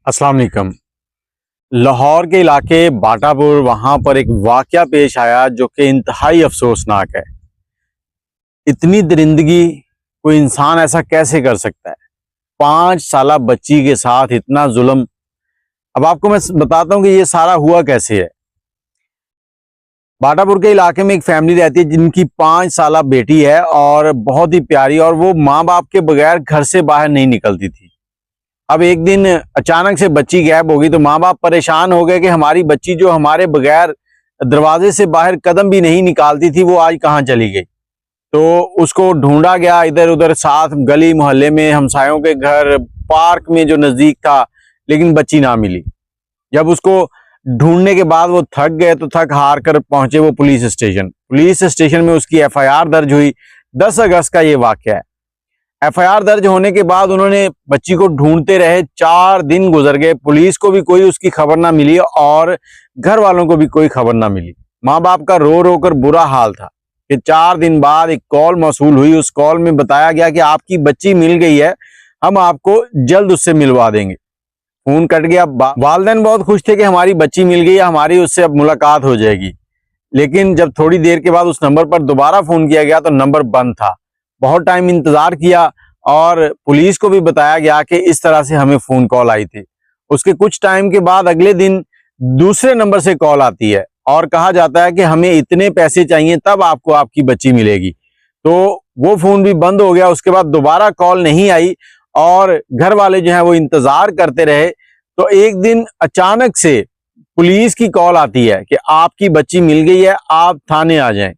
अस्सलाम वालेकुम। लाहौर के इलाके बाटापुर वहाँ पर एक वाक़या पेश आया जो कि इंतहाई अफसोसनाक है। इतनी दरिंदगी कोई इंसान ऐसा कैसे कर सकता है? 5 साला बच्ची के साथ इतना जुल्म। अब आपको मैं बताता हूँ कि ये सारा हुआ कैसे है। बाटापुर के इलाके में एक फैमिली रहती है जिनकी 5 साला बेटी है और बहुत ही प्यारी, और वो माँ बाप के बगैर घर से बाहर नहीं निकलती थी। अब एक दिन अचानक से बच्ची गायब हो गई तो माँ बाप परेशान हो गए कि हमारी बच्ची जो हमारे बगैर दरवाजे से बाहर कदम भी नहीं निकालती थी वो आज कहाँ चली गई। तो उसको ढूंढा गया इधर उधर, साथ गली मोहल्ले में, हमसायों के घर, पार्क में जो नजदीक था, लेकिन बच्ची ना मिली। जब उसको ढूंढने के बाद वो थक गए तो थक हार कर पहुंचे वो पुलिस स्टेशन। पुलिस स्टेशन में उसकी एफआईआर दर्ज हुई। 10 अगस्त का ये वाकया है। एफआईआर दर्ज होने के बाद उन्होंने बच्ची को ढूंढते रहे। 4 दिन गुजर गए, पुलिस को भी कोई उसकी खबर ना मिली और घर वालों को भी कोई खबर ना मिली। माँ बाप का रो रो कर बुरा हाल था कि 4 दिन बाद एक कॉल मौसूल हुई। उस कॉल में बताया गया कि आपकी बच्ची मिल गई है, हम आपको जल्द उससे मिलवा देंगे। फोन कट गया। वालिदैन बहुत खुश थे कि हमारी बच्ची मिल गई है, हमारी उससे अब मुलाकात हो जाएगी। लेकिन जब थोड़ी देर के बाद उस नंबर पर दोबारा फोन किया गया तो नंबर बंद था। बहुत टाइम इंतजार किया और पुलिस को भी बताया गया कि इस तरह से हमें फोन कॉल आई थी। उसके कुछ टाइम के बाद अगले दिन दूसरे नंबर से कॉल आती है और कहा जाता है कि हमें इतने पैसे चाहिए तब आपको आपकी बच्ची मिलेगी। तो वो फोन भी बंद हो गया। उसके बाद दोबारा कॉल नहीं आई और घर वाले जो है वो इंतजार करते रहे। तो एक दिन अचानक से पुलिस की कॉल आती है कि आपकी बच्ची मिल गई है, आप थाने आ जाएं।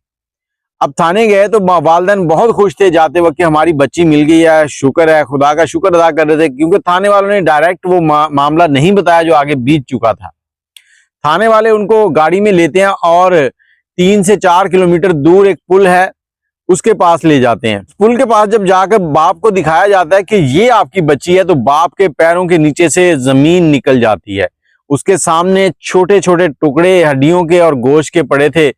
अब थाने गए तो वालिदैन बहुत खुश थे जाते वक्त कि हमारी बच्ची मिल गई है, शुक्र है, खुदा का शुक्र अदा कर रहे थे, क्योंकि थाने वालों ने डायरेक्ट वो मामला नहीं बताया जो आगे बीत चुका था। थाने वाले उनको गाड़ी में लेते हैं और 3 से 4 किलोमीटर दूर एक पुल है, उसके पास ले जाते हैं। पुल के पास जब जाकर बाप को दिखाया जाता है कि ये आपकी बच्ची है, तो बाप के पैरों के नीचे से जमीन निकल जाती है। उसके सामने छोटे छोटे टुकड़े हड्डियों के और गोश्त के पड़े थे,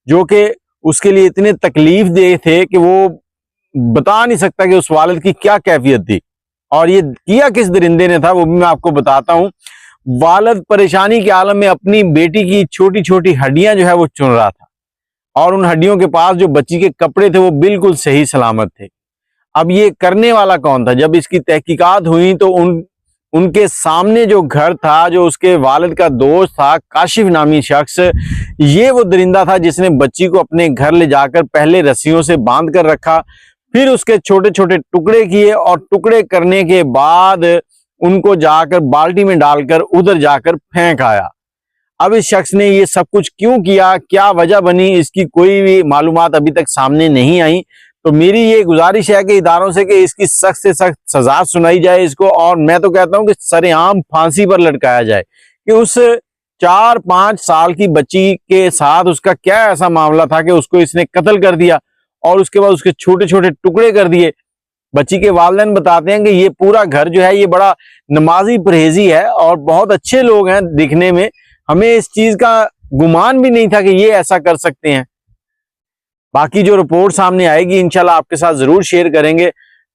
जो कि उसके लिए इतने तकलीफ दे थे कि वो बता नहीं सकता कि उस वालिद की क्या कैफियत थी। और ये किया किस दरिंदे ने था वो भी मैं आपको बताता हूँ। वालिद परेशानी के आलम में अपनी बेटी की छोटी छोटी हड्डियां जो है वो चुन रहा था, और उन हड्डियों के पास जो बच्ची के कपड़े थे वो बिल्कुल सही सलामत थे। अब ये करने वाला कौन था? जब इसकी तहकीकात हुई तो उनके सामने जो घर था, जो उसके वालिद का दोस्त था, काशिफ नामी शख्स, ये वो दरिंदा था जिसने बच्ची को अपने घर ले जाकर पहले रस्सियों से बांध कर रखा, फिर उसके छोटे छोटे टुकड़े किए और टुकड़े करने के बाद उनको जाकर बाल्टी में डालकर उधर जाकर फेंक आया। अब इस शख्स ने ये सब कुछ क्यों किया, क्या वजह बनी, इसकी कोई भी मालूमात अभी तक सामने नहीं आई। तो मेरी ये गुजारिश है कि इदारों से कि इसकी सख्त से सख्त सजा सुनाई जाए इसको, और मैं तो कहता हूं कि सरेआम फांसी पर लटकाया जाए कि उस 4-5 साल की बच्ची के साथ उसका क्या ऐसा मामला था कि उसको इसने कत्ल कर दिया और उसके बाद उसके छोटे छोटे टुकड़े कर दिए। बच्ची के वालिदैन बताते हैं कि ये पूरा घर जो है ये बड़ा नमाजी परहेजी है और बहुत अच्छे लोग हैं दिखने में। हमें इस चीज का गुमान भी नहीं था कि ये ऐसा कर सकते हैं। बाकी जो रिपोर्ट सामने आएगी इंशाल्लाह आपके साथ जरूर शेयर करेंगे।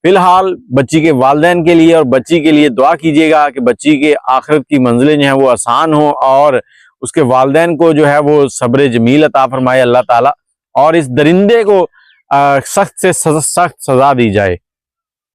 फिलहाल बच्ची के वालिदैन के लिए और बच्ची के लिए दुआ कीजिएगा कि बच्ची के आखिरत की मंजिलें जो है वो आसान हो और उसके वालिदैन को जो है वो सब्र जमील अता फरमाए अल्लाह ताला, और इस दरिंदे को सख्त से सख्त सजा दी जाए।